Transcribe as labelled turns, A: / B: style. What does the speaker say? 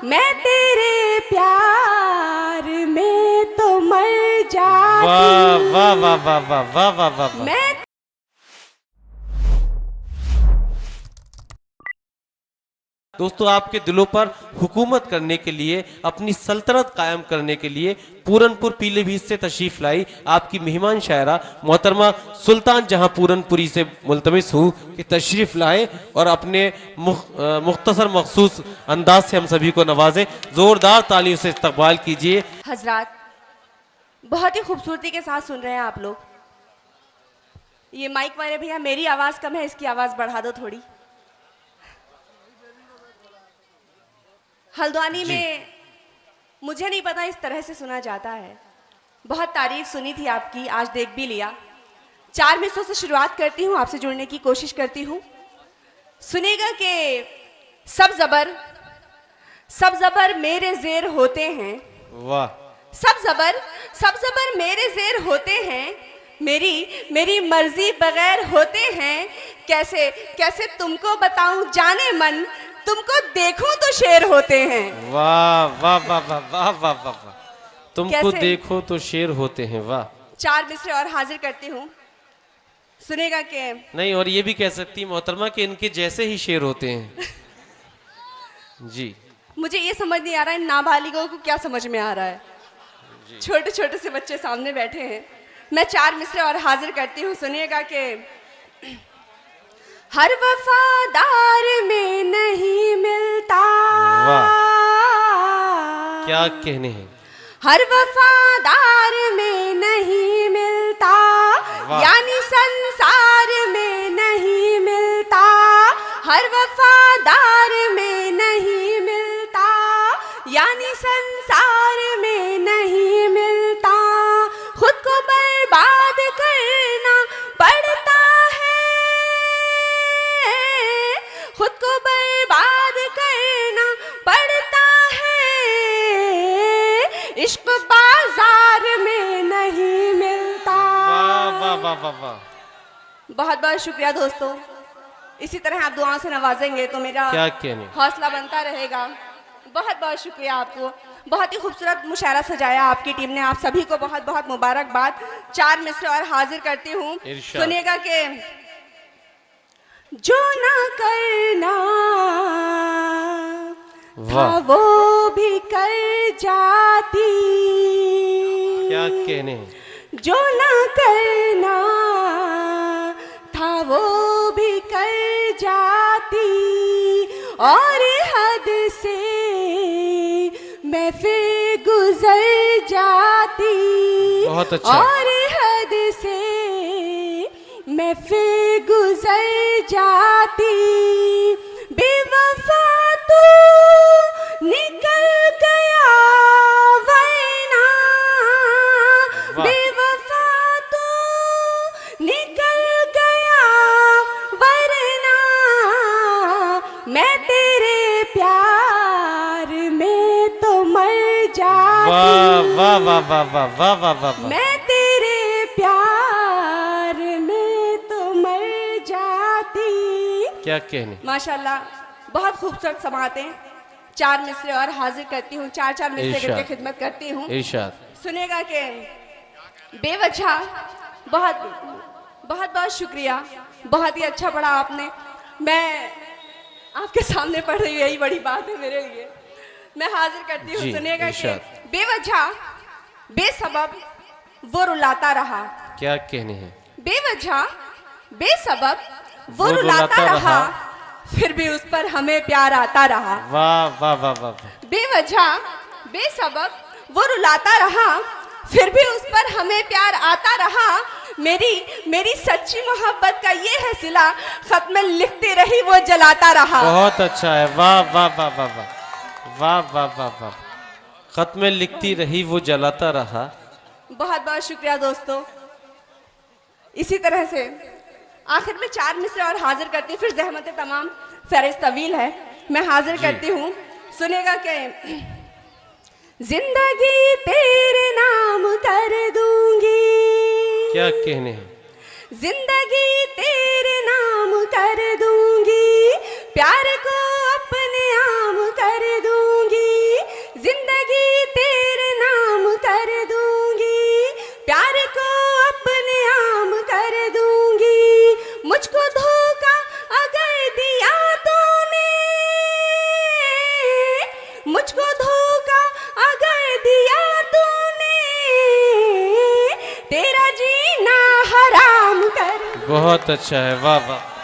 A: मैं तेरे प्यार में तो मर जाती।
B: वाह वाह वाह वाह वाह वाह वाह वाह वाह।
A: मैं
B: दोस्तों, आपके दिलों पर हुकूमत करने के लिए, अपनी सल्तनत कायम करने के लिए पूरनपुर पीलीभीत से तशरीफ लाई आपकी मेहमान शायरा मोहतरमा सुल्तान जहां पूरनपुरी से मुल्तमिस हूँ कि तशरीफ लाए और अपने मुख्तसर मखसूस अंदाज से हम सभी को नवाजें। जोरदार तालियों से इस्तकबाल कीजिए।
A: हजरात, बहुत ही खूबसूरती के साथ सुन रहे हैं आप लोग। ये माइक वाले भैया, मेरी आवाज कम है, इसकी आवाज बढ़ा दो थोड़ी। हल्द्वानी में मुझे नहीं पता इस तरह से सुना जाता है। बहुत तारीफ सुनी थी आपकी, आज देख भी लिया। 4 मिसरों से शुरुआत करती हूँ, आपसे जुड़ने की कोशिश करती हूँ। सुनेगा कि सब जबर मेरे जेर होते हैं।
B: वाह।
A: सब जबर मेरे जेर होते हैं। मेरी मर्जी बगैर होते हैं। कैसे कैसे तुमको बताऊं जाने मन, तुमको देखूं तो शेर होते हैं।
B: वाह वाह वाह वाह वाह वाह वाह वाह। तुमको
A: कैसे?
B: देखो तो शेर होते हैं। वाह।
A: 4 मिसरे और हाजिर करती हूँ, सुनेगा कि
B: नहीं, और ये भी कह सकती मोहतरमा कि इनके जैसे ही शेर होते हैं। जी।
A: मुझे ये समझ नहीं आ रहा है नाबालिगों को क्या समझ में आ रहा है। छोटे छोटे से बच्चे सामने बैठे हैं। मैं 4 मिसरे और हाजिर करती हूँ, सुनिएगा कि हर वफादार में नहीं मिलता।
B: वाह, क्या कहने हैं।
A: हर वफादार में नहीं मिलता, यानी संसार में नहीं मिलता। हर वफादार में नहीं मिलता, यानी संसार में नहीं मिलता। खुद को बर्बाद करना पड़ता है, खुद को बर्बाद करना पड़ता है। इश्क बाजार में नहीं मिलता।
B: वाह वाह वाह वाह वाह।
A: बहुत बहुत शुक्रिया दोस्तों। इसी तरह आप दुआओं से नवाजेंगे तो मेरा
B: क्या कहने।
A: हौसला बनता रहेगा। बहुत बहुत शुक्रिया आपको। बहुत ही खूबसूरत मुशायरा सजाया आपकी टीम ने। आप सभी को बहुत बहुत मुबारकबाद। 4 मिसरे और हाजिर करती हूँ, सुनिएगा कि जो ना करना था वो भी कर जाती।
B: क्या कहने हैं।
A: जो ना करना था वो भी कर जाती, और हद से मैं फिर गुजर जाती।
B: बहुत अच्छा।
A: और हद से मैं फिर गुजर जाती। बेवफा तू निकल गया वरना, बेवफा तू निकल गया वरना। मैं तेरे प्यार में तो मर जाती।
B: वाह वाह वाह वाह वाह वाह वाह वाह।
A: मैं तेरे प्यार में तो मर जाती।
B: क्या कहने।
A: माशाल्लाह, बहुत खूबसूरत समातें। 4 मिसरे और हाजिर करती हूँ, 4 मिसरे करके खिदमत करती हूँ।
B: इरशाद।
A: सुनेगा कि बेवजह बहुत बहुत बहुत शुक्रिया। बहुत ही अच्छा पढ़ा आपने। मैं आपके सामने पढ़ रही हूँ, यही बड़ी बात है मेरे लिए। मैं हाजिर करती हूँ, सुनेगा कि बेवजह बेसबब वो रुलाता रहा।
B: क्या कहने हैं।
A: बेवजह बेसबब वो रुलाता रहा, फिर भी उस पर हमें प्यार आता रहा।
B: वाह वाह वाह वाह।
A: बेवजह बेसबब वो रुलाता रहा, फिर भी उस पर हमें प्यार आता रहा। मेरी सच्ची मोहब्बत का ये है सिला, खत में लिखती रही वो जलाता रहा।
B: बहुत अच्छा है। वाह वाह वाह वाह वाह वाह वाह वाह वाह। खत में लिखती रही वो जलाता रहा।
A: बहुत बहुत शुक्रिया दोस्तों। इसी तरह से आखिर में 4 मिसरे और हाजिर करती हूँ, फिर जहमत तमाम फहरिस्त तवील है। मैं हाजिर करती हूँ, सुनेगा कि जिंदगी तेरे नाम कर दूंगी।
B: क्या कहने हैं।
A: जिंदगी तेरे नाम कर दूंगी, प्यार को अपने आम कर दूंगी। तेरा जीना हराम कर।
B: बहुत अच्छा है, वाह वाह।